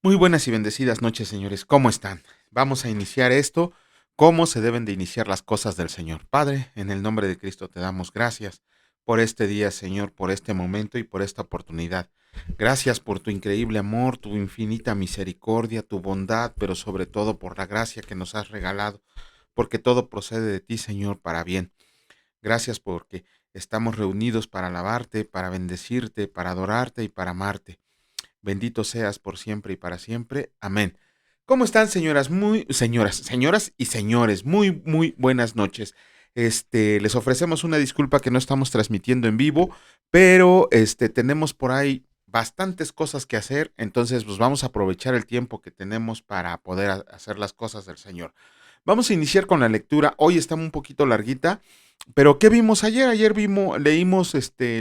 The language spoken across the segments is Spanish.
Muy buenas y bendecidas noches, señores. ¿Cómo están? Vamos a iniciar esto, cómo se deben de iniciar las cosas del Señor. Padre, en el nombre de Cristo te damos gracias por este día, Señor, por este momento y por esta oportunidad. Gracias por tu increíble amor, tu infinita misericordia, tu bondad, pero sobre todo por la gracia que nos has regalado, porque todo procede de ti, Señor, para bien. Gracias porque estamos reunidos para alabarte, para bendecirte, para adorarte y para amarte. Bendito seas por siempre y para siempre. Amén. ¿Cómo están, señoras? Señoras y señores, muy buenas noches. Les ofrecemos una disculpa que no estamos transmitiendo en vivo, pero tenemos por ahí bastantes cosas que hacer, entonces pues vamos a aprovechar el tiempo que tenemos para poder hacer las cosas del Señor. Vamos a iniciar con la lectura. Hoy está un poquito larguita, pero ¿qué vimos ayer? Leímos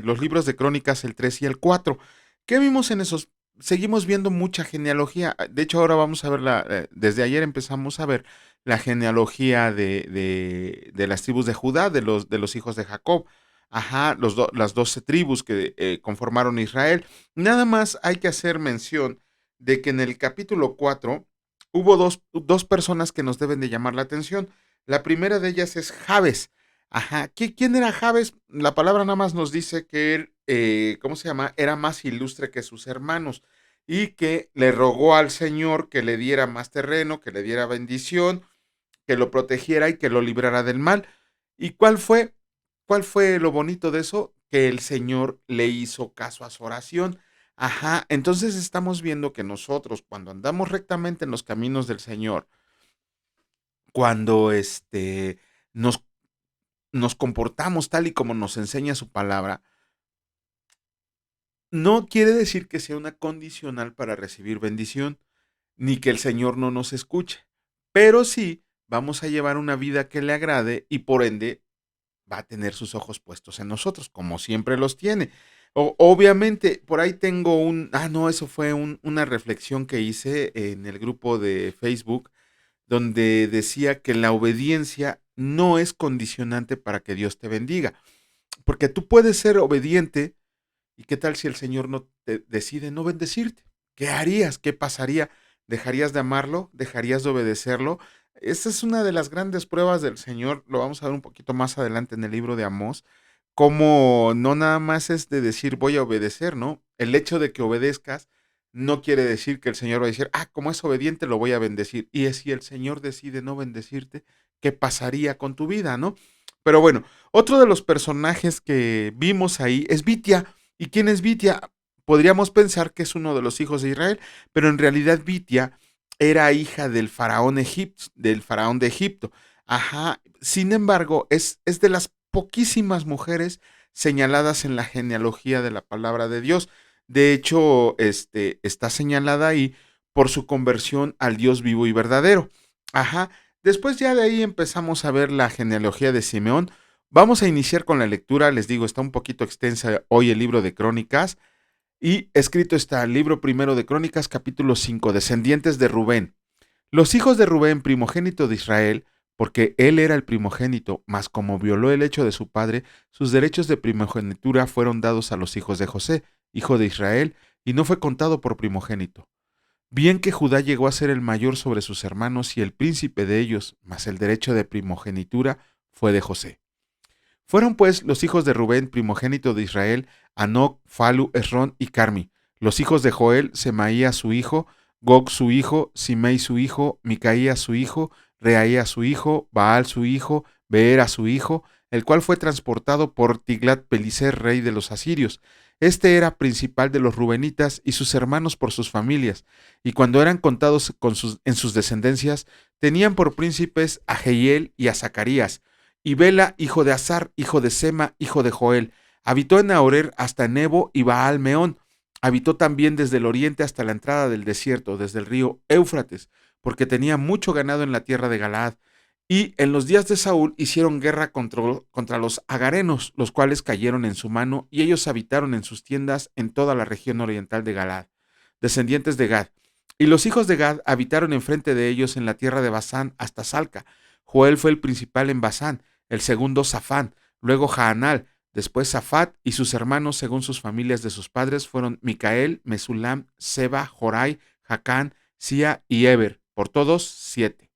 los libros de Crónicas, el 3 y el 4. ¿Qué vimos en esos? Seguimos viendo mucha genealogía. De hecho, ahora vamos a ver desde ayer empezamos a ver la genealogía de las tribus de Judá, de los hijos de Jacob. Ajá, las 12 tribus que conformaron Israel. Nada más hay que hacer mención de que en el capítulo 4 hubo dos personas que nos deben de llamar la atención. La primera de ellas es Jabes. Ajá, ¿quién era Jabes? La palabra nada más nos dice que él, ¿cómo se llama? Era más ilustre que sus hermanos y que le rogó al Señor que le diera más terreno, que le diera bendición, que lo protegiera y que lo librara del mal. ¿Y cuál fue? ¿Cuál fue lo bonito de eso? Que el Señor le hizo caso a su oración. Ajá, entonces estamos viendo que nosotros cuando andamos rectamente en los caminos del Señor, cuando nos, nos comportamos tal y como nos enseña su palabra, no quiere decir que sea una condicional para recibir bendición, ni que el Señor no nos escuche, pero sí vamos a llevar una vida que le agrade y por ende va a tener sus ojos puestos en nosotros, como siempre los tiene. Obviamente, por ahí tengo no, eso fue una reflexión que hice en el grupo de Facebook, donde decía que la obediencia no es condicionante para que Dios te bendiga, porque tú puedes ser obediente. ¿Y qué tal si el Señor no te decide no bendecirte? ¿Qué harías? ¿Qué pasaría? ¿Dejarías de amarlo? ¿Dejarías de obedecerlo? Esa es una de las grandes pruebas del Señor. Lo vamos a ver un poquito más adelante en el libro de Amós. Como no nada más es de decir voy a obedecer, ¿no? El hecho de que obedezcas no quiere decir que el Señor va a decir, como es obediente lo voy a bendecir. Y es si el Señor decide no bendecirte, ¿qué pasaría con tu vida, no? Pero bueno, otro de los personajes que vimos ahí es Vitia. ¿Y quién es Vitia? Podríamos pensar que es uno de los hijos de Israel, pero en realidad Vitia era hija del faraón de Egipto. Ajá. Sin embargo, es de las poquísimas mujeres señaladas en la genealogía de la palabra de Dios. De hecho, está señalada ahí por su conversión al Dios vivo y verdadero. Ajá. Después ya de ahí empezamos a ver la genealogía de Simeón. Vamos a iniciar con la lectura, les digo, está un poquito extensa hoy el libro de Crónicas y escrito está el libro primero de Crónicas, capítulo 5, descendientes de Rubén. Los hijos de Rubén, primogénito de Israel, porque él era el primogénito, mas como violó el hecho de su padre, sus derechos de primogenitura fueron dados a los hijos de José, hijo de Israel, y no fue contado por primogénito. Bien que Judá llegó a ser el mayor sobre sus hermanos y el príncipe de ellos, mas el derecho de primogenitura fue de José. Fueron pues los hijos de Rubén, primogénito de Israel, Anoc, Falu, Esrón y Carmi. Los hijos de Joel, Semaía su hijo, Gog su hijo, Simei su hijo, Micaía su hijo, Reaía su hijo, Baal su hijo, Beera su hijo, el cual fue transportado por Tiglat-Pileser, rey de los asirios. Este era principal de los rubenitas y sus hermanos por sus familias, y cuando eran contados en sus descendencias, tenían por príncipes a Jehiel y a Zacarías, y Bela, hijo de Azar, hijo de Sema, hijo de Joel. Habitó en Aorer hasta Nebo y Baal Meón. Habitó también desde el oriente hasta la entrada del desierto, desde el río Éufrates, porque tenía mucho ganado en la tierra de Galaad. Y en los días de Saúl hicieron guerra contra los agarenos, los cuales cayeron en su mano, y ellos habitaron en sus tiendas en toda la región oriental de Galaad, descendientes de Gad. Y los hijos de Gad habitaron enfrente de ellos en la tierra de Basán hasta Salca. Joel fue el principal en Basán, el segundo Safán, luego Jaanal, después Safat y sus hermanos según sus familias de sus padres fueron Micael, Mesulam, Seba, Jorai, Jacán, Sia y Eber, por todos 7.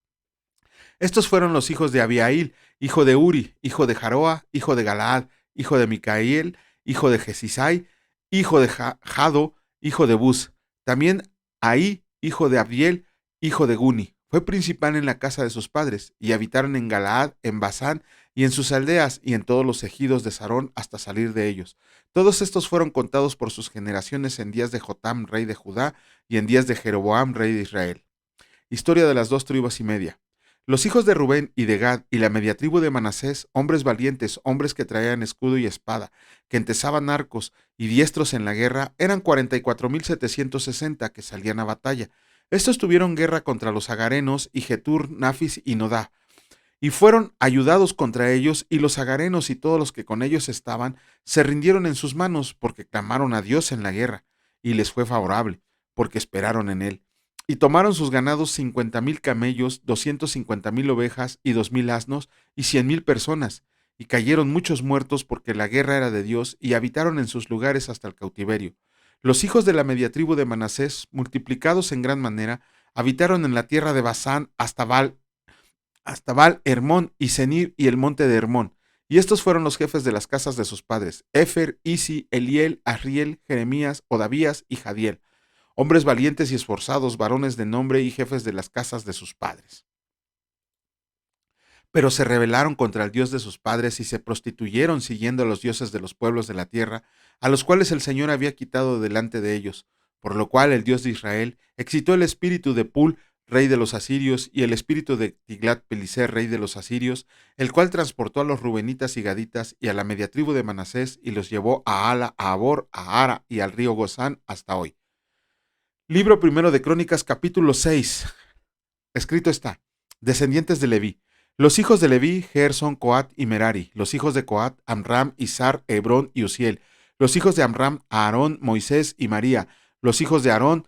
Estos fueron los hijos de Abiail, hijo de Uri, hijo de Jaroa, hijo de Galaad, hijo de Micael, hijo de Jesisai, hijo de Jado, hijo de Bus. También Ahí, hijo de Abdiel, hijo de Guni. Fue principal en la casa de sus padres, y habitaron en Galaad, en Basán, y en sus aldeas, y en todos los ejidos de Sarón, hasta salir de ellos. Todos estos fueron contados por sus generaciones en días de Jotam, rey de Judá, y en días de Jeroboam, rey de Israel. Historia de las 2 tribus y media. Los hijos de Rubén y de Gad y la media tribu de Manasés, hombres valientes, hombres que traían escudo y espada, que entesaban arcos y diestros en la guerra, eran 44,760 que salían a batalla. Estos tuvieron guerra contra los agarenos y Getur, Nafis y Nodá, y fueron ayudados contra ellos, y los agarenos y todos los que con ellos estaban se rindieron en sus manos, porque clamaron a Dios en la guerra, y les fue favorable, porque esperaron en él. Y tomaron sus ganados 50,000 camellos, 250,000 ovejas y 2,000 asnos y 100,000 personas. Y cayeron muchos muertos porque la guerra era de Dios, y habitaron en sus lugares hasta el cautiverio. Los hijos de la media tribu de Manasés, multiplicados en gran manera, habitaron en la tierra de Basán hasta Baal, Hermón y Senir y el monte de Hermón. Y estos fueron los jefes de las casas de sus padres: Efer, Isi, Eliel, Arriel, Jeremías, Odabías y Jadiel, hombres valientes y esforzados, varones de nombre y jefes de las casas de sus padres. Pero se rebelaron contra el Dios de sus padres y se prostituyeron siguiendo a los dioses de los pueblos de la tierra, a los cuales el Señor había quitado delante de ellos, por lo cual el Dios de Israel excitó el espíritu de Pul, rey de los asirios, y el espíritu de Tiglat-Pileser, rey de los asirios, el cual transportó a los rubenitas y gaditas y a la media tribu de Manasés y los llevó a Ala, a Abor, a Ara y al río Gozán hasta hoy. Libro primero de Crónicas, capítulo 6. Escrito está: descendientes de Leví. Los hijos de Leví, Gerson, Coat y Merari. Los hijos de Coat, Amram, Izar, Hebrón y Uziel. Los hijos de Amram, Aarón, Moisés y María. Los hijos de Aarón,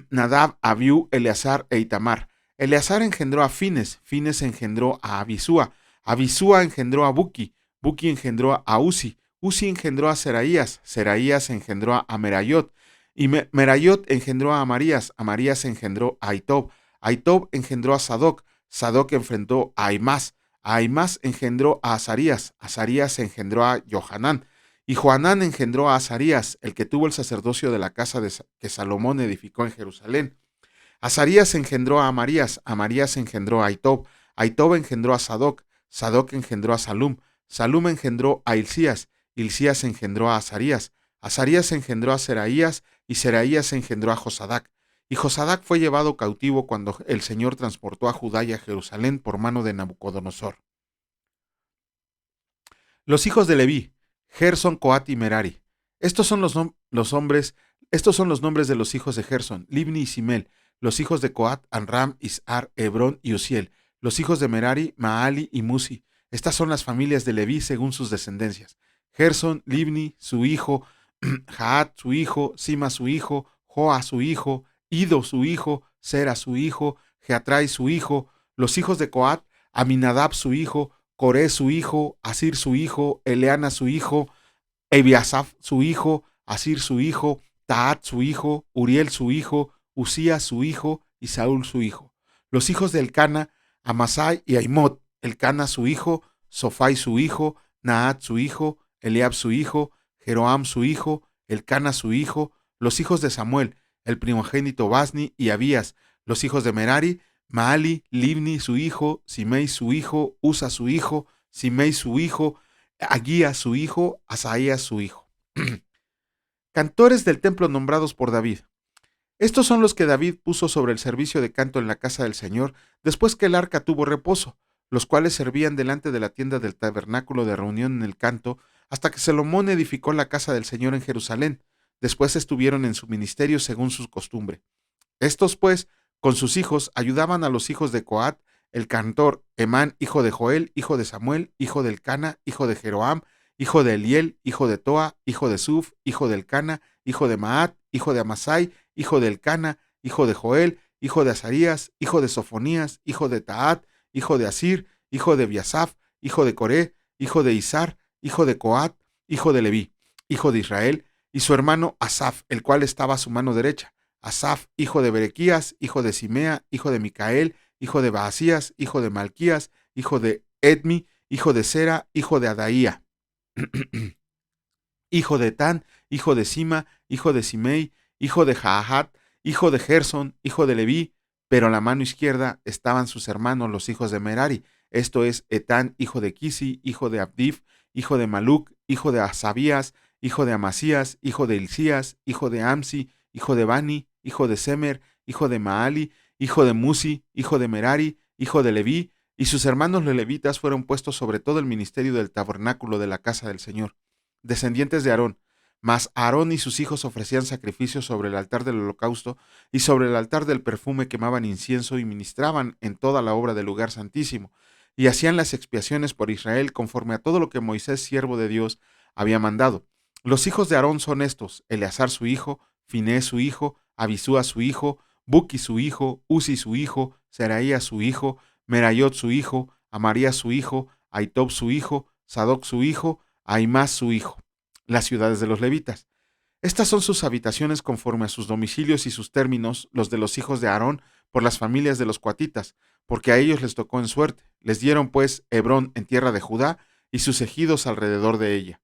Nadab, Abiú, Eleazar e Itamar. Eleazar engendró a Fines, Fines engendró a Abisúa, Abisúa engendró a Buki, Buki engendró a Uzi, Uzi engendró a Seraías, Seraías engendró a Merayot, y Merayot engendró a Amarías, Amarías engendró a Aitob, Aitob engendró a Sadoc, Sadoc enfrentó a Aimás, Aimás engendró a Azarías, Azarías engendró a Johanán, y Johanán engendró a Azarías, el que tuvo el sacerdocio de la casa que Salomón edificó en Jerusalén. Azarías engendró a Amarías, Amarías engendró a Aitob, Aitob engendró a Sadoc, Sadoc engendró a Salum, Salum engendró a Hilcías, Hilcías engendró a Azarías, Azarías engendró a Seraías, y Seraías engendró a Josadac. Y Josadac fue llevado cautivo cuando el Señor transportó a Judá y a Jerusalén por mano de Nabucodonosor. Los hijos de Leví, Gerson, Coat y Merari. Estos son estos son los nombres de los hijos de Gerson: Libni y Simel. Los hijos de Coat, Amram, Isar, Hebrón y Uziel. Los hijos de Merari, Maali y Musi. Estas son las familias de Leví según sus descendencias: Gerson, Libni, su hijo, Jaat, su hijo, Sima, su hijo, Joa, su hijo, Ido, su hijo, Sera, su hijo, Geatrai, su hijo. Los hijos de Coat, Aminadab, su hijo, Coré, su hijo, Asir, su hijo, Eleana, su hijo, Ebiasaf, su hijo, Asir, su hijo, Taat, su hijo, Uriel, su hijo, Usías, su hijo, y Saúl, su hijo. Los hijos de Elcana, Amasai y Aimot. Elcana, su hijo, Sofai, su hijo, Naat, su hijo, Eliab, su hijo, Jeroam, su hijo, Elcana, su hijo. Los hijos de Samuel, el primogénito Basni y Abías. Los hijos de Merari, Maali, Libni, su hijo, Simei, su hijo, Usa, su hijo, Simei, su hijo, Aguía, su hijo, Asaías, su hijo. Cantores del templo nombrados por David. Estos son los que David puso sobre el servicio de canto en la casa del Señor después que el arca tuvo reposo, los cuales servían delante de la tienda del tabernáculo de reunión en el canto, hasta que Salomón edificó la casa del Señor en Jerusalén. Después estuvieron en su ministerio según su costumbre. Estos, pues, con sus hijos, ayudaban a los hijos de Coat, el cantor Emán, hijo de Joel, hijo de Samuel, hijo del Cana, hijo de Jeroam, hijo de Eliel, hijo de Toa, hijo de Suf, hijo del Cana, hijo de Maat, hijo de Amasai, hijo del Cana, hijo de Joel, hijo de Azarías, hijo de Sofonías, hijo de Taat, hijo de Asir, hijo de Biasaf, hijo de Coré, hijo de Izar, hijo de Coat, hijo de Leví, hijo de Israel, y su hermano Asaf, el cual estaba a su mano derecha. Asaf, hijo de Berequías, hijo de Simea, hijo de Micael, hijo de Baasías, hijo de Malquías, hijo de Edmi, hijo de Sera, hijo de Adaía, hijo de Etán, hijo de Sima, hijo de Simei, hijo de Jahat, hijo de Gerson, hijo de Leví, pero a la mano izquierda estaban sus hermanos, los hijos de Merari, esto es Etán, hijo de Kisi, hijo de Abdif, hijo de Maluc, hijo de Asabías, hijo de Amasías, hijo de Hilcías, hijo de Amsi, hijo de Bani, hijo de Semer, hijo de Maali, hijo de Musi, hijo de Merari, hijo de Leví, y sus hermanos los levitas fueron puestos sobre todo el ministerio del tabernáculo de la casa del Señor, descendientes de Aarón. Mas Aarón y sus hijos ofrecían sacrificios sobre el altar del holocausto y sobre el altar del perfume quemaban incienso y ministraban en toda la obra del lugar santísimo, y hacían las expiaciones por Israel conforme a todo lo que Moisés, siervo de Dios, había mandado. Los hijos de Aarón son estos: Eleazar su hijo, Finés su hijo, Abisúa su hijo, Buki su hijo, Uzi su hijo, Seraía su hijo, Merayot su hijo, Amarías su hijo, Aitob su hijo, Sadoc su hijo, Aimás su hijo. Las ciudades de los levitas. Estas son sus habitaciones conforme a sus domicilios y sus términos, los de los hijos de Aarón, por las familias de los coatitas, porque a ellos les tocó en suerte. Les dieron pues Hebrón en tierra de Judá y sus ejidos alrededor de ella.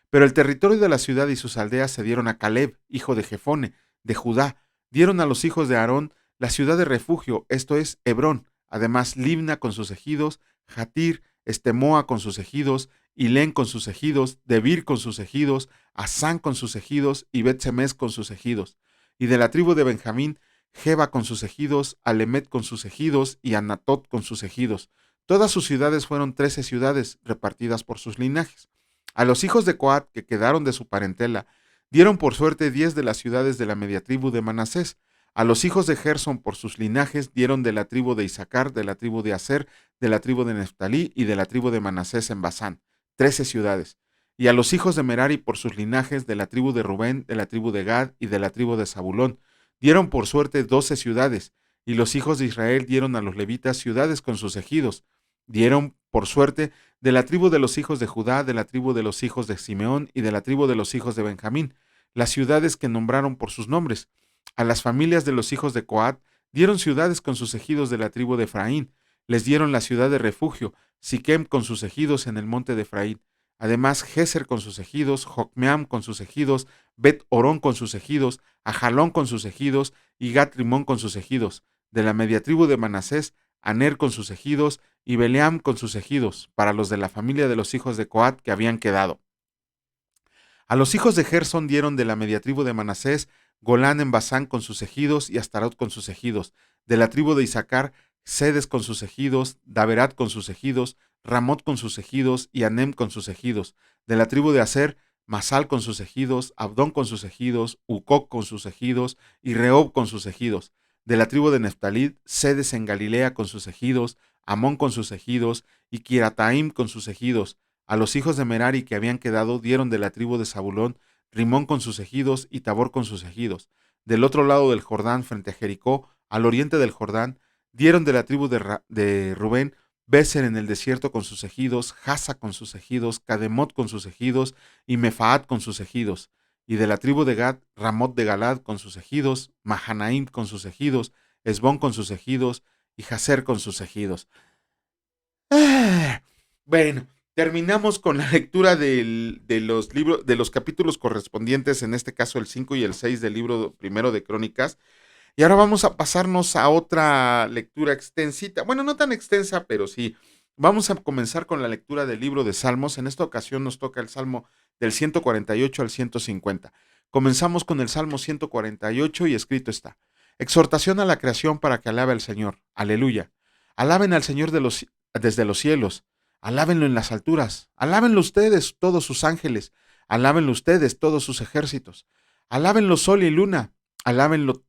Pero el territorio de la ciudad y sus aldeas se dieron a Caleb, hijo de Jefone, de Judá. Dieron a los hijos de Aarón la ciudad de refugio, esto es Hebrón, además Libna con sus ejidos, Jatir, Estemoa con sus ejidos, Ilén con sus ejidos, Debir con sus ejidos, Asán con sus ejidos y Bet-Semes con sus ejidos. Y de la tribu de Benjamín, Geba con sus ejidos, Alemet con sus ejidos y Anatot con sus ejidos. Todas sus ciudades fueron 13 ciudades, repartidas por sus linajes. A los hijos de Coat, que quedaron de su parentela, dieron por suerte 10 de las ciudades de la media tribu de Manasés. A los hijos de Gersón, por sus linajes, dieron de la tribu de Isaacar, de la tribu de Aser, de la tribu de Neftalí y de la tribu de Manasés en Basán, 13 ciudades. Y a los hijos de Merari, por sus linajes, de la tribu de Rubén, de la tribu de Gad y de la tribu de Zabulón, dieron por suerte 12 ciudades. Y los hijos de Israel dieron a los levitas ciudades con sus ejidos. Dieron por suerte de la tribu de los hijos de Judá, de la tribu de los hijos de Simeón y de la tribu de los hijos de Benjamín, las ciudades que nombraron por sus nombres. A las familias de los hijos de Coat dieron ciudades con sus ejidos de la tribu de Efraín. Les dieron la ciudad de refugio, Siquem con sus ejidos en el monte de Efraín. Además, Geser con sus ejidos, Jocmeam con sus ejidos, Bet-Orón con sus ejidos, Ajalón con sus ejidos y Gat-Rimón con sus ejidos. De la media tribu de Manasés, Aner con sus ejidos y Beleam con sus ejidos, para los de la familia de los hijos de Coat que habían quedado. A los hijos de Gersón dieron de la media tribu de Manasés, Golán en Basán con sus ejidos y Astarot con sus ejidos. De la tribu de Isaacar, Sedes con sus ejidos, Daberat con sus ejidos, Ramot con sus ejidos y Anem con sus ejidos. De la tribu de Aser, Masal con sus ejidos, Abdón con sus ejidos, Ucoc con sus ejidos y Rehob con sus ejidos. De la tribu de Neftalí, Sedes en Galilea con sus ejidos, Amón con sus ejidos y Kirataim con sus ejidos. A los hijos de Merari que habían quedado dieron de la tribu de Zabulón, Rimón con sus ejidos y Tabor con sus ejidos. Del otro lado del Jordán, frente a Jericó, al oriente del Jordán, dieron de la tribu de Rubén, Beser en el desierto con sus ejidos, Jasa con sus ejidos, Cademot con sus ejidos y Mefaat con sus ejidos. Y de la tribu de Gad, Ramot de Galad con sus ejidos, Mahanaim con sus ejidos, Esbón con sus ejidos y Jaser con sus ejidos. Bueno, terminamos con la lectura de los libros, de los capítulos correspondientes, en este caso el 5 y el 6 del libro primero de Crónicas. Y ahora vamos a pasarnos a otra lectura extensita. Bueno, no tan extensa, pero sí. Vamos a comenzar con la lectura del libro de Salmos. En esta ocasión nos toca el Salmo del 148 al 150. Comenzamos con el Salmo 148 y escrito está: exhortación a la creación para que alabe al Señor. Aleluya. Alaben al Señor desde los cielos. Alábenlo en las alturas. Alábenlo ustedes, todos sus ángeles. Alábenlo ustedes, todos sus ejércitos. Alábenlo sol y luna. Alábenlo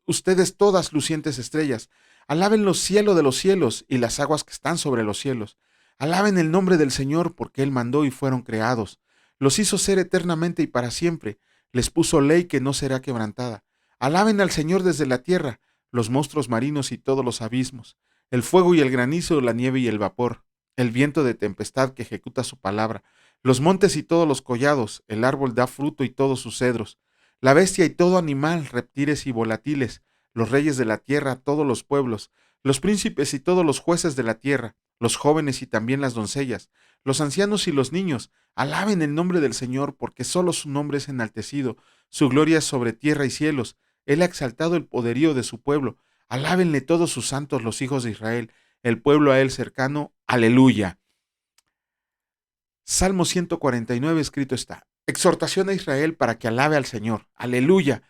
ustedes todas lucientes estrellas. Alaben los cielos de los cielos y las aguas que están sobre los cielos. Alaben el nombre del Señor, porque Él mandó y fueron creados. Los hizo ser eternamente y para siempre. Les puso ley que no será quebrantada. Alaben al Señor desde la tierra, los monstruos marinos y todos los abismos, el fuego y el granizo, la nieve y el vapor, el viento de tempestad que ejecuta su palabra, los montes y todos los collados, el árbol da fruto y todos sus cedros, la bestia y todo animal, reptiles y volatiles, los reyes de la tierra, todos los pueblos, los príncipes y todos los jueces de la tierra, los jóvenes y también las doncellas, los ancianos y los niños, alaben el nombre del Señor, porque solo su nombre es enaltecido, su gloria es sobre tierra y cielos. Él ha exaltado el poderío de su pueblo. Alábenle todos sus santos los hijos de Israel, el pueblo a él cercano. Aleluya. Salmo 149 escrito está. Exhortación a Israel para que alabe al Señor. Aleluya.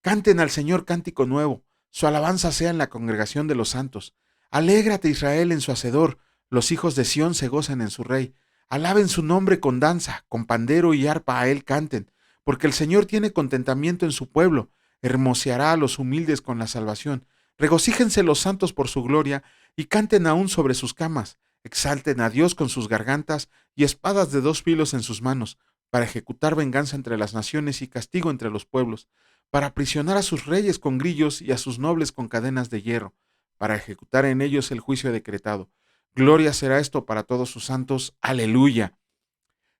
Canten al Señor cántico nuevo. Su alabanza sea en la congregación de los santos. Alégrate Israel en su hacedor. Los hijos de Sión se gozan en su rey. Alaben su nombre con danza, con pandero y arpa a él canten. Porque el Señor tiene contentamiento en su pueblo. Hermoseará a los humildes con la salvación. Regocíjense los santos por su gloria y canten aún sobre sus camas. Exalten a Dios con sus gargantas y espadas de dos filos en sus manos, para ejecutar venganza entre las naciones y castigo entre los pueblos, para aprisionar a sus reyes con grillos y a sus nobles con cadenas de hierro, para ejecutar en ellos el juicio decretado. Gloria será esto para todos sus santos. Aleluya.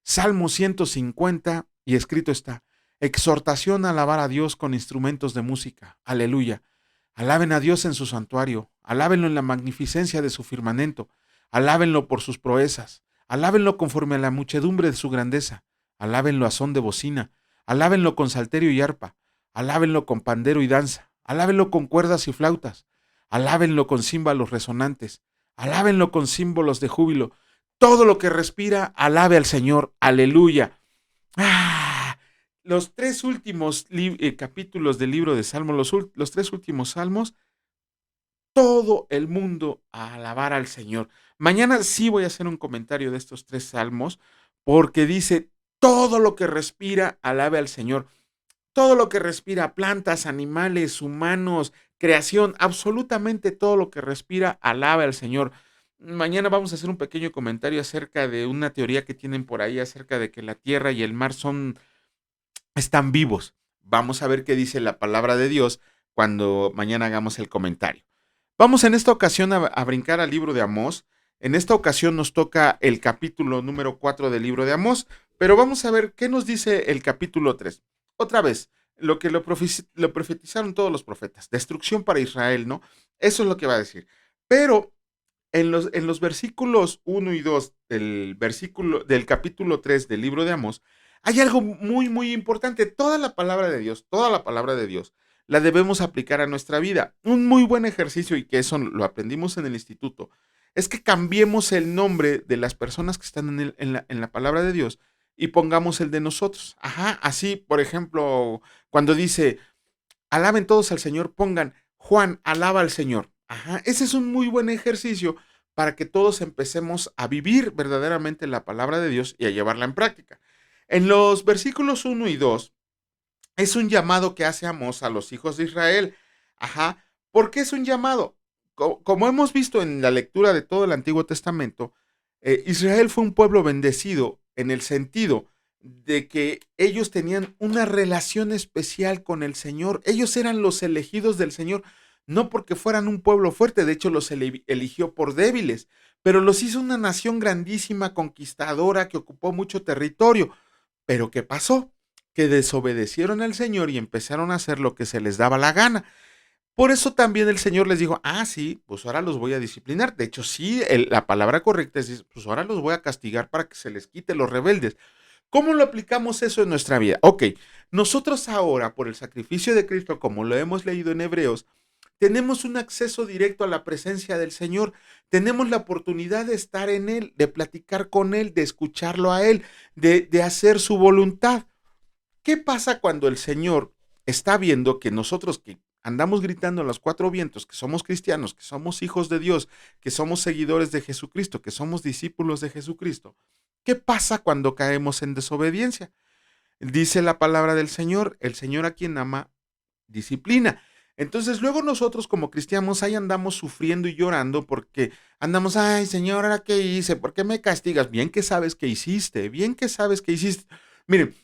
Salmo 150, y escrito está, exhortación a alabar a Dios con instrumentos de música. Aleluya. Alaben a Dios en su santuario, alábenlo en la magnificencia de su firmamento, alábenlo por sus proezas, alábenlo conforme a la muchedumbre de su grandeza, alábenlo a son de bocina, alábenlo con salterio y arpa, alábenlo con pandero y danza, alábenlo con cuerdas y flautas, alábenlo con címbalos resonantes, alábenlo con símbolos de júbilo. Todo lo que respira, alabe al Señor. Aleluya. Ah, los tres últimos capítulos del libro de Salmos, los tres últimos salmos, todo el mundo a alabar al Señor. Mañana sí voy a hacer un comentario de estos tres salmos, porque dice, todo lo que respira, alabe al Señor. Todo lo que respira, plantas, animales, humanos, creación, absolutamente todo lo que respira, alabe al Señor. Mañana vamos a hacer un pequeño comentario acerca de una teoría que tienen por ahí acerca de que la tierra y el mar están vivos. Vamos a ver qué dice la palabra de Dios cuando mañana hagamos el comentario. Vamos en esta ocasión a brincar al libro de Amós. En esta ocasión nos toca el capítulo número 4 del libro de Amós, pero vamos a ver qué nos dice el capítulo 3. Otra vez, lo que lo profetizaron todos los profetas, destrucción para Israel, ¿no? Eso es lo que va a decir. Pero en los versículos 1 y 2 del capítulo 3 del libro de Amós, hay algo muy, muy importante. Toda la palabra de Dios, la debemos aplicar a nuestra vida. Un muy buen ejercicio, y que eso lo aprendimos en el instituto, es que cambiemos el nombre de las personas que están en la palabra de Dios y pongamos el de nosotros. Ajá, así, por ejemplo, cuando dice, alaben todos al Señor, pongan, Juan, alaba al Señor. Ajá, ese es un muy buen ejercicio para que todos empecemos a vivir verdaderamente la palabra de Dios y a llevarla en práctica. En los versículos 1 y 2 es un llamado que hace Amós a los hijos de Israel. Ajá, ¿por qué es un llamado? Como hemos visto en la lectura de todo el Antiguo Testamento, Israel fue un pueblo bendecido en el sentido de que ellos tenían una relación especial con el Señor. Ellos eran los elegidos del Señor, no porque fueran un pueblo fuerte, de hecho los eligió por débiles, pero los hizo una nación grandísima, conquistadora, que ocupó mucho territorio. Pero ¿qué pasó? Que desobedecieron al Señor y empezaron a hacer lo que se les daba la gana. Por eso también el Señor les dijo, sí, pues ahora los voy a disciplinar. De hecho, sí, la palabra correcta es, pues ahora los voy a castigar para que se les quite los rebeldes. ¿Cómo lo aplicamos eso en nuestra vida? Ok, nosotros ahora, por el sacrificio de Cristo, como lo hemos leído en Hebreos, tenemos un acceso directo a la presencia del Señor. Tenemos la oportunidad de estar en Él, de platicar con Él, de escucharlo a Él, de hacer su voluntad. ¿Qué pasa cuando el Señor está viendo que nosotros que andamos gritando en los cuatro vientos, que somos cristianos, que somos hijos de Dios, que somos seguidores de Jesucristo, que somos discípulos de Jesucristo? ¿Qué pasa cuando caemos en desobediencia? Dice la palabra del Señor, el Señor a quien ama, disciplina. Entonces luego nosotros como cristianos ahí andamos sufriendo y llorando porque andamos, ay Señor, ¿ahora qué hice? ¿Por qué me castigas? Bien que sabes que hiciste, bien que sabes que hiciste. Miren,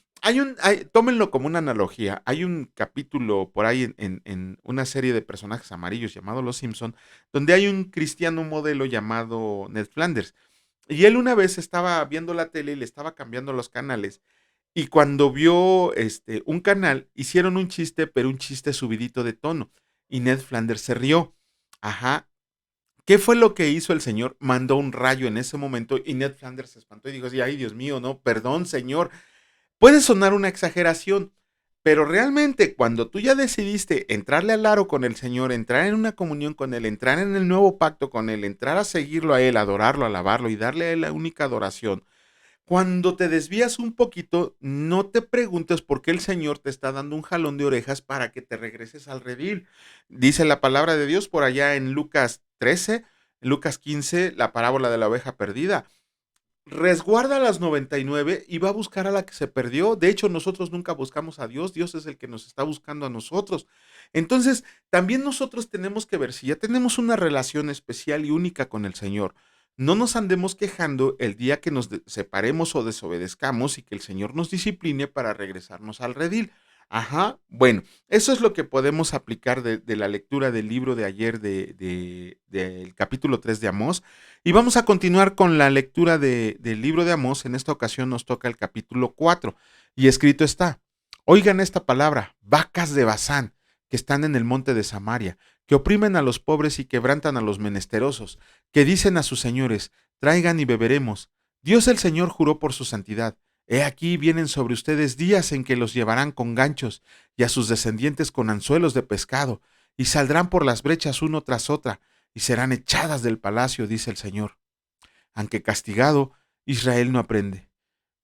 tómenlo como una analogía. Hay un capítulo por ahí en una serie de personajes amarillos llamado Los Simpson, donde hay un cristiano modelo llamado Ned Flanders. Y él una vez estaba viendo la tele y le estaba cambiando los canales. Y cuando vio un canal, hicieron un chiste, pero un chiste subidito de tono. Y Ned Flanders se rió. Ajá. ¿Qué fue lo que hizo el señor? Mandó un rayo en ese momento y Ned Flanders se espantó y dijo así, ay Dios mío, no, perdón señor. Puede sonar una exageración, pero realmente cuando tú ya decidiste entrarle al aro con el Señor, entrar en una comunión con Él, entrar en el nuevo pacto con Él, entrar a seguirlo a Él, adorarlo, alabarlo y darle a Él la única adoración, cuando te desvías un poquito, no te preguntes por qué el Señor te está dando un jalón de orejas para que te regreses al redil. Dice la palabra de Dios por allá en Lucas 13, Lucas 15, la parábola de la oveja perdida. Resguarda a las 99 y va a buscar a la que se perdió. De hecho, nosotros nunca buscamos a Dios, Dios es el que nos está buscando a nosotros. Entonces, también nosotros tenemos que ver si ya tenemos una relación especial y única con el Señor. No nos andemos quejando el día que nos separemos o desobedezcamos y que el Señor nos discipline para regresarnos al redil. Ajá, bueno, eso es lo que podemos aplicar de la lectura del libro de ayer del capítulo 3 de Amós. Y vamos a continuar con la lectura del libro de Amós. En esta ocasión nos toca el capítulo 4. Y escrito está, oigan esta palabra, vacas de Basán, que están en el monte de Samaria, que oprimen a los pobres y quebrantan a los menesterosos, que dicen a sus señores, traigan y beberemos. Dios el Señor juró por su santidad. He aquí vienen sobre ustedes días en que los llevarán con ganchos y a sus descendientes con anzuelos de pescado, y saldrán por las brechas uno tras otra, y serán echadas del palacio, dice el Señor. Aunque castigado, Israel no aprende.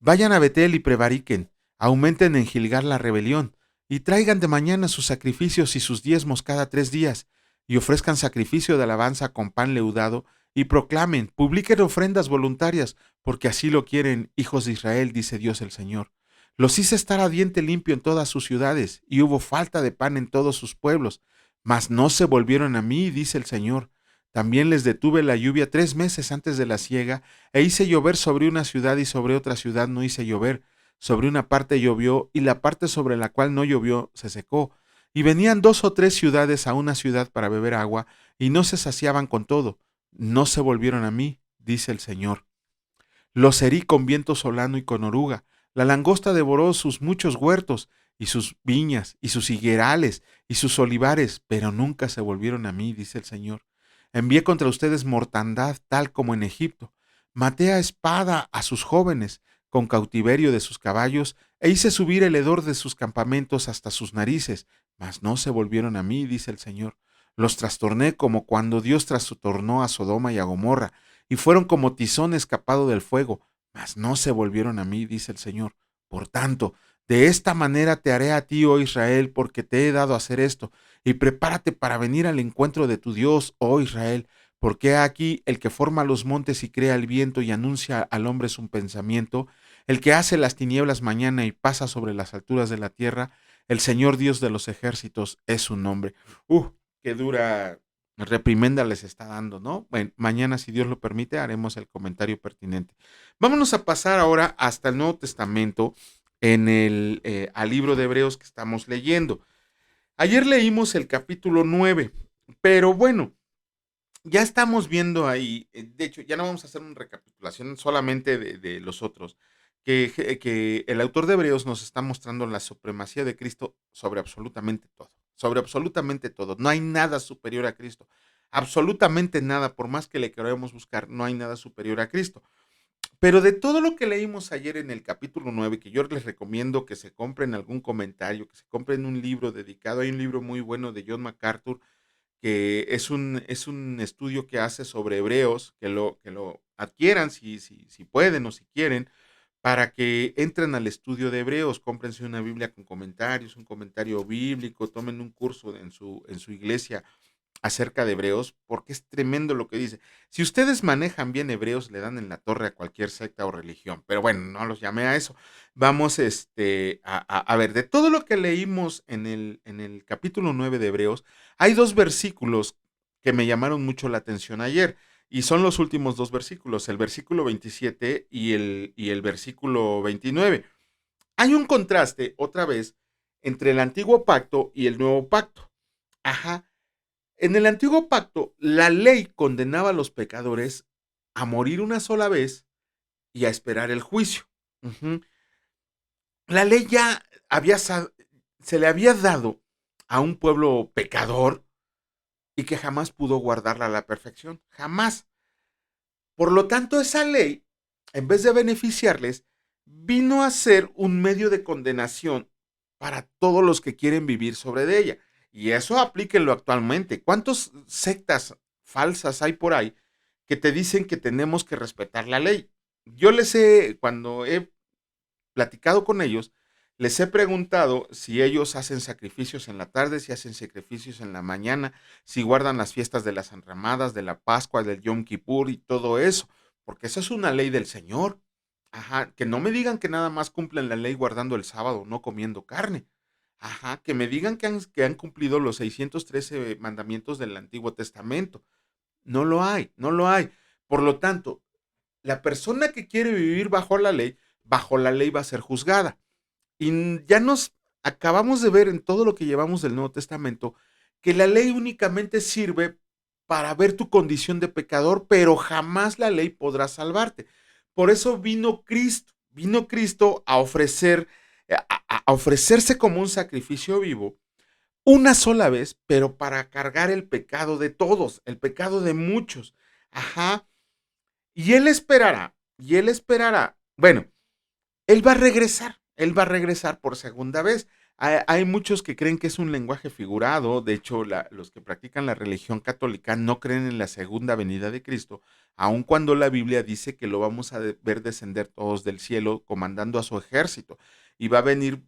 Vayan a Betel y prevariquen, aumenten en Gilgal la rebelión, y traigan de mañana sus sacrificios y sus diezmos cada 3 días, y ofrezcan sacrificio de alabanza con pan leudado, y proclamen, publiquen ofrendas voluntarias, porque así lo quieren, hijos de Israel, dice Dios el Señor. Los hice estar a diente limpio en todas sus ciudades, y hubo falta de pan en todos sus pueblos, mas no se volvieron a mí, dice el Señor. También les detuve la lluvia 3 meses antes de la siega, e hice llover sobre una ciudad y sobre otra ciudad no hice llover. Sobre una parte llovió y la parte sobre la cual no llovió se secó. Y venían 2 o 3 ciudades a una ciudad para beber agua, y no se saciaban con todo. No se volvieron a mí, dice el Señor. Los herí con viento solano y con oruga. La langosta devoró sus muchos huertos, y sus viñas, y sus higuerales, y sus olivares, pero nunca se volvieron a mí, dice el Señor. Envié contra ustedes mortandad tal como en Egipto. Maté a espada a sus jóvenes, con cautiverio de sus caballos, e hice subir el hedor de sus campamentos hasta sus narices, mas no se volvieron a mí, dice el Señor. Los trastorné como cuando Dios trastornó a Sodoma y a Gomorra, y fueron como tizón escapado del fuego, mas no se volvieron a mí, dice el Señor. Por tanto, de esta manera te haré a ti, oh Israel, porque te he dado a hacer esto, y prepárate para venir al encuentro de tu Dios, oh Israel, porque aquí el que forma los montes y crea el viento y anuncia al hombre su pensamiento, el que hace las tinieblas mañana y pasa sobre las alturas de la tierra, el Señor Dios de los ejércitos es su nombre. Qué dura reprimenda les está dando, ¿no? Bueno, mañana, si Dios lo permite, haremos el comentario pertinente. Vámonos a pasar ahora hasta el Nuevo Testamento, al libro de Hebreos que estamos leyendo. Ayer leímos el capítulo 9, pero bueno, ya estamos viendo ahí, de hecho, ya no vamos a hacer una recapitulación solamente de los otros, que el autor de Hebreos nos está mostrando la supremacía de Cristo sobre absolutamente todo, sobre absolutamente todo. No hay nada superior a Cristo, absolutamente nada, por más que le queramos buscar, no hay nada superior a Cristo. Pero de todo lo que leímos ayer en el capítulo 9, que yo les recomiendo que se compren algún comentario, que se compren un libro dedicado, hay un libro muy bueno de John MacArthur, que es un estudio que hace sobre hebreos, que lo adquieran si pueden o si quieren, para que entren al estudio de hebreos, cómprense una Biblia con comentarios, un comentario bíblico, tomen un curso en su iglesia acerca de Hebreos, porque es tremendo lo que dice. Si ustedes manejan bien Hebreos, le dan en la torre a cualquier secta o religión, pero bueno, no los llamé a eso. Vamos a ver, de todo lo que leímos en el capítulo 9 de Hebreos, hay 2 versículos que me llamaron mucho la atención ayer, y son los últimos 2 versículos, el versículo 27 y el versículo 29. Hay un contraste, otra vez, entre el antiguo pacto y el nuevo pacto. Ajá. En el antiguo pacto, la ley condenaba a los pecadores a morir una sola vez y a esperar el juicio. Ujú. La ley ya se le había dado a un pueblo pecador y que jamás pudo guardarla a la perfección, jamás. Por lo tanto, esa ley, en vez de beneficiarles, vino a ser un medio de condenación para todos los que quieren vivir sobre de ella. Y eso aplíquenlo actualmente. ¿Cuántas sectas falsas hay por ahí que te dicen que tenemos que respetar la ley? Yo les he, cuando he platicado con ellos, les he preguntado si ellos hacen sacrificios en la tarde, si hacen sacrificios en la mañana, si guardan las fiestas de las enramadas, de la Pascua, del Yom Kippur y todo eso, porque eso es una ley del Señor. Ajá, que no me digan que nada más cumplen la ley guardando el sábado, no comiendo carne. Ajá, que me digan que han cumplido los 613 mandamientos del Antiguo Testamento. No lo hay, no lo hay. Por lo tanto, la persona que quiere vivir bajo la ley va a ser juzgada. Y ya nos acabamos de ver en todo lo que llevamos del Nuevo Testamento que la ley únicamente sirve para ver tu condición de pecador, pero jamás la ley podrá salvarte. Por eso vino Cristo a a ofrecerse como un sacrificio vivo una sola vez, pero para cargar el pecado de todos, el pecado de muchos. Ajá. Y él esperará. Bueno, él va a regresar por segunda vez. Hay muchos que creen que es un lenguaje figurado, de hecho los que practican la religión católica no creen en la segunda venida de Cristo, aun cuando la Biblia dice que lo vamos a ver descender todos del cielo comandando a su ejército y va a venir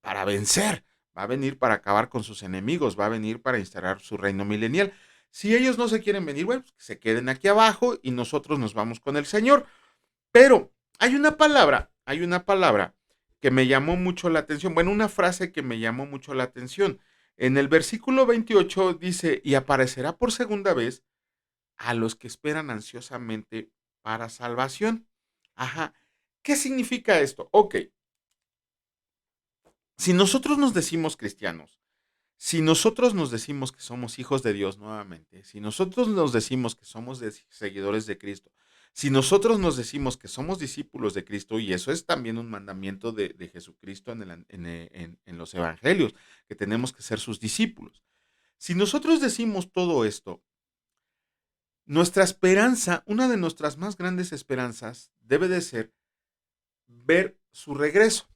para vencer, va a venir para acabar con sus enemigos, va a venir para instalar su reino milenial. Si ellos no se quieren venir, bueno, pues que se queden aquí abajo y nosotros nos vamos con el Señor. Pero hay una palabra que me llamó mucho la atención, bueno, una frase que me llamó mucho la atención. En el versículo 28 dice, y aparecerá por segunda vez a los que esperan ansiosamente para salvación. Ajá. ¿Qué significa esto? Ok, si nosotros nos decimos cristianos, si nosotros nos decimos que somos hijos de Dios nuevamente, si nosotros nos decimos que somos seguidores de Cristo, si nosotros nos decimos que somos discípulos de Cristo, y eso es también un mandamiento de Jesucristo en los evangelios, que tenemos que ser sus discípulos. Si nosotros decimos todo esto, nuestra esperanza, una de nuestras más grandes esperanzas, debe de ser ver su regreso.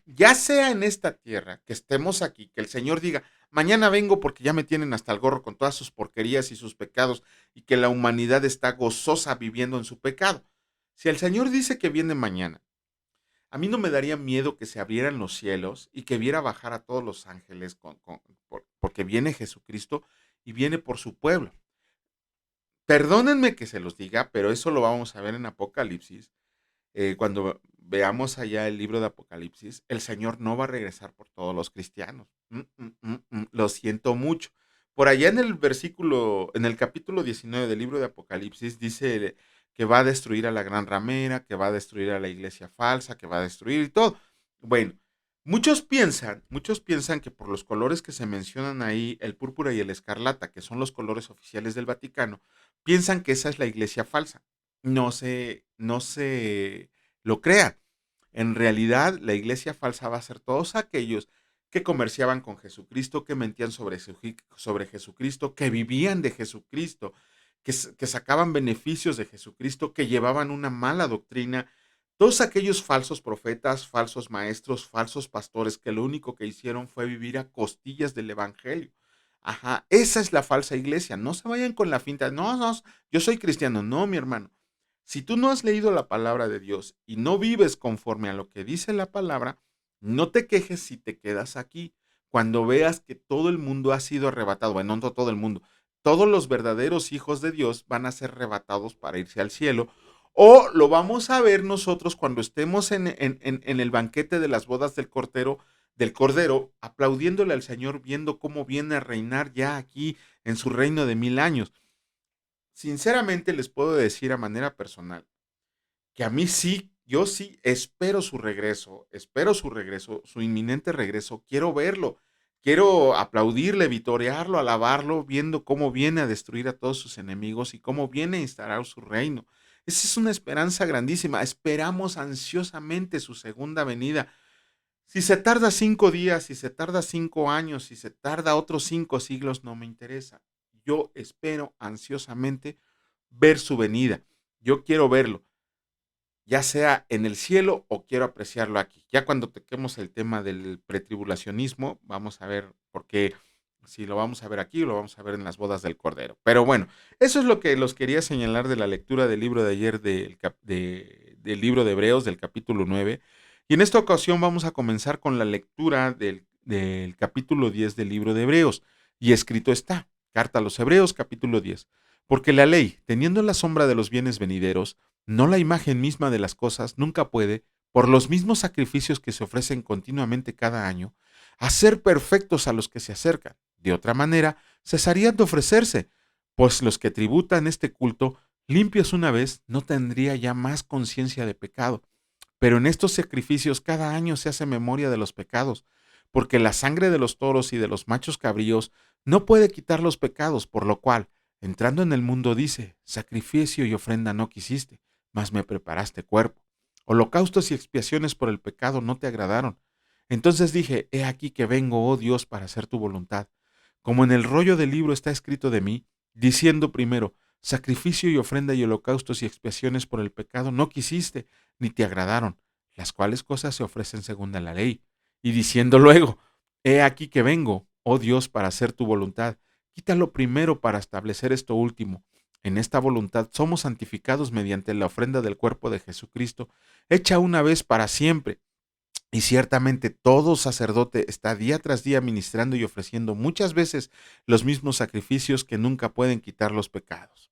Ya sea en esta tierra, que estemos aquí, que el Señor diga, mañana vengo porque ya me tienen hasta el gorro con todas sus porquerías y sus pecados y que la humanidad está gozosa viviendo en su pecado. Si el Señor dice que viene mañana, a mí no me daría miedo que se abrieran los cielos y que viera bajar a todos los ángeles porque viene Jesucristo y viene por su pueblo. Perdónenme que se los diga, pero eso lo vamos a ver en Apocalipsis cuando veamos allá el libro de Apocalipsis, el Señor no va a regresar por todos los cristianos. Lo siento mucho. Por allá en el capítulo 19 del libro de Apocalipsis, dice que va a destruir a la gran ramera, que va a destruir a la iglesia falsa, que va a destruir y todo. Bueno, muchos piensan que por los colores que se mencionan ahí, el púrpura y el escarlata, que son los colores oficiales del Vaticano, piensan que esa es la iglesia falsa. No se lo crean. En realidad, la iglesia falsa va a ser todos aquellos que comerciaban con Jesucristo, que mentían sobre Jesucristo, que vivían de Jesucristo, que sacaban beneficios de Jesucristo, que llevaban una mala doctrina. Todos aquellos falsos profetas, falsos maestros, falsos pastores que lo único que hicieron fue vivir a costillas del evangelio. Ajá, esa es la falsa iglesia. No se vayan con la finta. No, no, yo soy cristiano. No, mi hermano. Si tú no has leído la palabra de Dios y no vives conforme a lo que dice la palabra, no te quejes si te quedas aquí. Cuando veas que todo el mundo ha sido arrebatado, bueno, no todo el mundo, todos los verdaderos hijos de Dios van a ser arrebatados para irse al cielo, o lo vamos a ver nosotros cuando estemos en el banquete de las bodas del Cordero, aplaudiéndole al Señor, viendo cómo viene a reinar ya aquí en su reino de 1000 años. Sinceramente les puedo decir a manera personal que a mí sí, yo sí espero su regreso, su inminente regreso, quiero verlo, quiero aplaudirle, vitorearlo, alabarlo, viendo cómo viene a destruir a todos sus enemigos y cómo viene a instalar su reino. Esa es una esperanza grandísima. Esperamos ansiosamente su segunda venida. Si se tarda 5 días, si se tarda 5 años, si se tarda otros 5 siglos, no me interesa. Yo espero ansiosamente ver su venida. Yo quiero verlo, ya sea en el cielo o quiero apreciarlo aquí. Ya cuando toquemos el tema del pretribulacionismo, vamos a ver por qué, si lo vamos a ver aquí o lo vamos a ver en las bodas del Cordero. Pero bueno, eso es lo que los quería señalar de la lectura del libro de ayer del libro de Hebreos, del capítulo 9. Y en esta ocasión vamos a comenzar con la lectura del capítulo 10 del libro de Hebreos. Y escrito está, carta a los Hebreos, capítulo 10. Porque la ley, teniendo la sombra de los bienes venideros, no la imagen misma de las cosas, nunca puede, por los mismos sacrificios que se ofrecen continuamente cada año, hacer perfectos a los que se acercan. De otra manera, cesarían de ofrecerse, pues los que tributan este culto, limpios una vez, no tendría ya más conciencia de pecado. Pero en estos sacrificios cada año se hace memoria de los pecados, porque la sangre de los toros y de los machos cabríos no puede quitar los pecados, por lo cual, entrando en el mundo dice, sacrificio y ofrenda no quisiste, mas me preparaste cuerpo. Holocaustos y expiaciones por el pecado no te agradaron. Entonces dije, he aquí que vengo, oh Dios, para hacer tu voluntad. Como en el rollo del libro está escrito de mí, diciendo primero, sacrificio y ofrenda y holocaustos y expiaciones por el pecado no quisiste, ni te agradaron, las cuales cosas se ofrecen según a la ley. Y diciendo luego, he aquí que vengo, oh Dios, para hacer tu voluntad. Quítalo primero para establecer esto último. En esta voluntad somos santificados mediante la ofrenda del cuerpo de Jesucristo, hecha una vez para siempre. Y ciertamente todo sacerdote está día tras día ministrando y ofreciendo muchas veces los mismos sacrificios que nunca pueden quitar los pecados.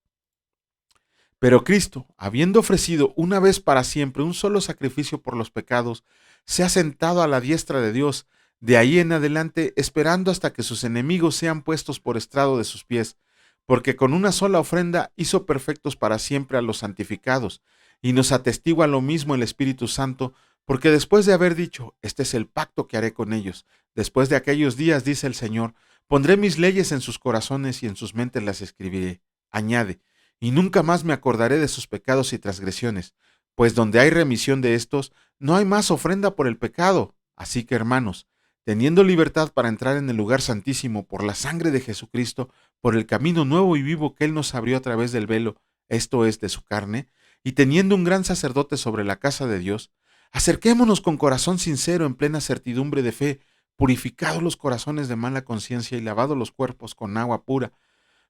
Pero Cristo, habiendo ofrecido una vez para siempre un solo sacrificio por los pecados, se ha sentado a la diestra de Dios, de ahí en adelante esperando hasta que sus enemigos sean puestos por estrado de sus pies, porque con una sola ofrenda hizo perfectos para siempre a los santificados, y nos atestigua lo mismo el Espíritu Santo, porque después de haber dicho, este es el pacto que haré con ellos, después de aquellos días, dice el Señor, pondré mis leyes en sus corazones y en sus mentes las escribiré. Añade, y nunca más me acordaré de sus pecados y transgresiones, pues donde hay remisión de estos, no hay más ofrenda por el pecado. Así que, hermanos, teniendo libertad para entrar en el lugar santísimo por la sangre de Jesucristo, por el camino nuevo y vivo que Él nos abrió a través del velo, esto es, de su carne, y teniendo un gran sacerdote sobre la casa de Dios, acerquémonos con corazón sincero en plena certidumbre de fe, purificados los corazones de mala conciencia y lavados los cuerpos con agua pura.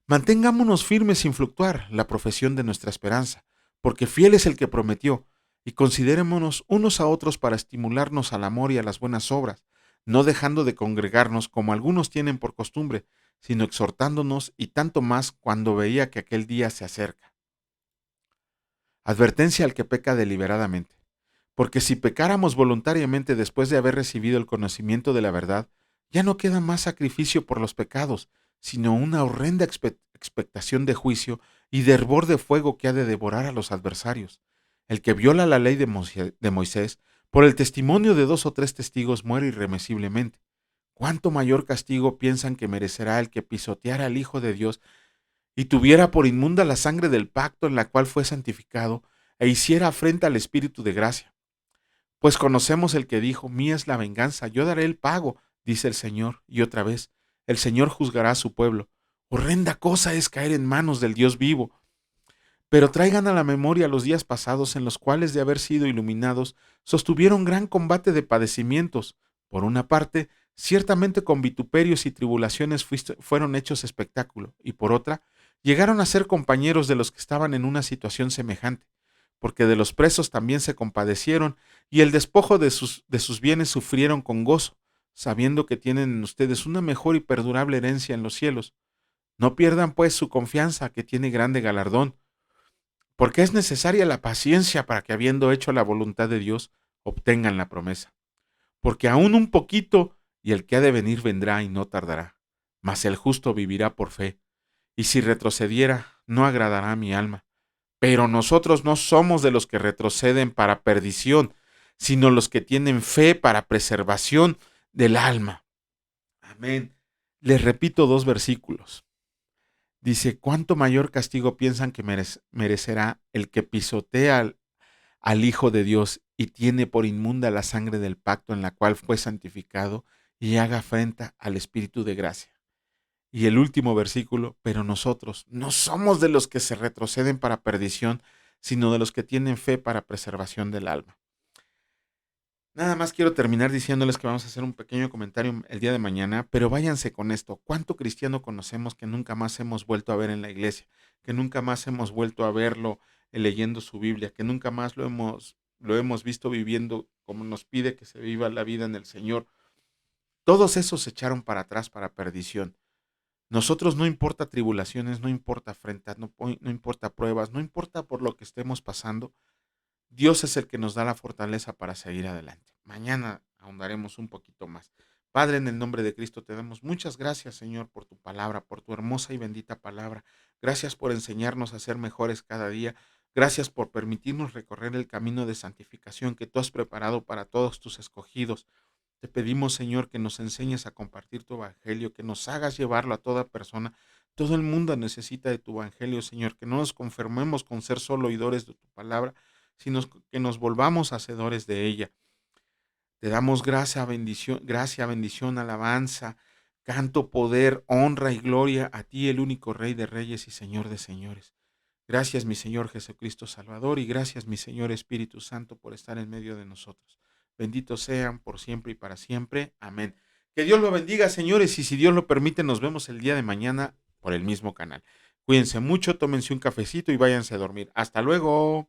Mantengámonos firmes sin fluctuar la profesión de nuestra esperanza, porque fiel es el que prometió, y considerémonos unos a otros para estimularnos al amor y a las buenas obras, no dejando de congregarnos como algunos tienen por costumbre, sino exhortándonos y tanto más cuando veía que aquel día se acerca. Advertencia al que peca deliberadamente. Porque si pecáramos voluntariamente después de haber recibido el conocimiento de la verdad, ya no queda más sacrificio por los pecados, sino una horrenda expectación de juicio y de hervor de fuego que ha de devorar a los adversarios. El que viola la ley de Moisés, por el testimonio de 2 o 3 testigos, muere irremisiblemente. ¿Cuánto mayor castigo piensan que merecerá el que pisoteara al Hijo de Dios y tuviera por inmunda la sangre del pacto en la cual fue santificado e hiciera afrenta al Espíritu de gracia? Pues conocemos el que dijo, mía es la venganza, yo daré el pago, dice el Señor, y otra vez, el Señor juzgará a su pueblo. Horrenda cosa es caer en manos del Dios vivo. Pero traigan a la memoria los días pasados en los cuales, de haber sido iluminados, sostuvieron gran combate de padecimientos. Por una parte, ciertamente con vituperios y tribulaciones fueron hechos espectáculo, y por otra, llegaron a ser compañeros de los que estaban en una situación semejante, porque de los presos también se compadecieron, y el despojo de sus bienes sufrieron con gozo, sabiendo que tienen en ustedes una mejor y perdurable herencia en los cielos. No pierdan pues su confianza, que tiene grande galardón, porque es necesaria la paciencia para que, habiendo hecho la voluntad de Dios, obtengan la promesa. Porque aún un poquito, y el que ha de venir vendrá y no tardará, mas el justo vivirá por fe, y si retrocediera, no agradará a mi alma. Pero nosotros no somos de los que retroceden para perdición, sino los que tienen fe para preservación del alma. Amén. Les repito 2 versículos. Dice, ¿cuánto mayor castigo piensan que merecerá el que pisotea al Hijo de Dios y tiene por inmunda la sangre del pacto en la cual fue santificado y haga afrenta al Espíritu de gracia? Y el último versículo, pero nosotros no somos de los que se retroceden para perdición, sino de los que tienen fe para preservación del alma. Nada más quiero terminar diciéndoles que vamos a hacer un pequeño comentario el día de mañana, pero váyanse con esto. ¿Cuánto cristiano conocemos que nunca más hemos vuelto a ver en la iglesia? Que nunca más hemos vuelto a verlo leyendo su Biblia, que nunca más lo hemos visto viviendo como nos pide que se viva la vida en el Señor. Todos esos se echaron para atrás para perdición. Nosotros no importa tribulaciones, no importa afrentas, no importa pruebas, no importa por lo que estemos pasando, Dios es el que nos da la fortaleza para seguir adelante. Mañana ahondaremos un poquito más. Padre, en el nombre de Cristo te damos muchas gracias, Señor, por tu palabra, por tu hermosa y bendita palabra. Gracias por enseñarnos a ser mejores cada día. Gracias por permitirnos recorrer el camino de santificación que tú has preparado para todos tus escogidos. Te pedimos, Señor, que nos enseñes a compartir tu evangelio, que nos hagas llevarlo a toda persona. Todo el mundo necesita de tu evangelio, Señor, que no nos conformemos con ser solo oidores de tu palabra, sino que nos volvamos hacedores de ella. Te damos gracia, bendición, alabanza, canto, poder, honra y gloria a ti, el único Rey de reyes y Señor de señores. Gracias, mi Señor Jesucristo Salvador, y gracias, mi Señor Espíritu Santo, por estar en medio de nosotros. Benditos sean por siempre y para siempre. Amén. Que Dios lo bendiga, señores, y si Dios lo permite, nos vemos el día de mañana por el mismo canal. Cuídense mucho, tómense un cafecito y váyanse a dormir. Hasta luego.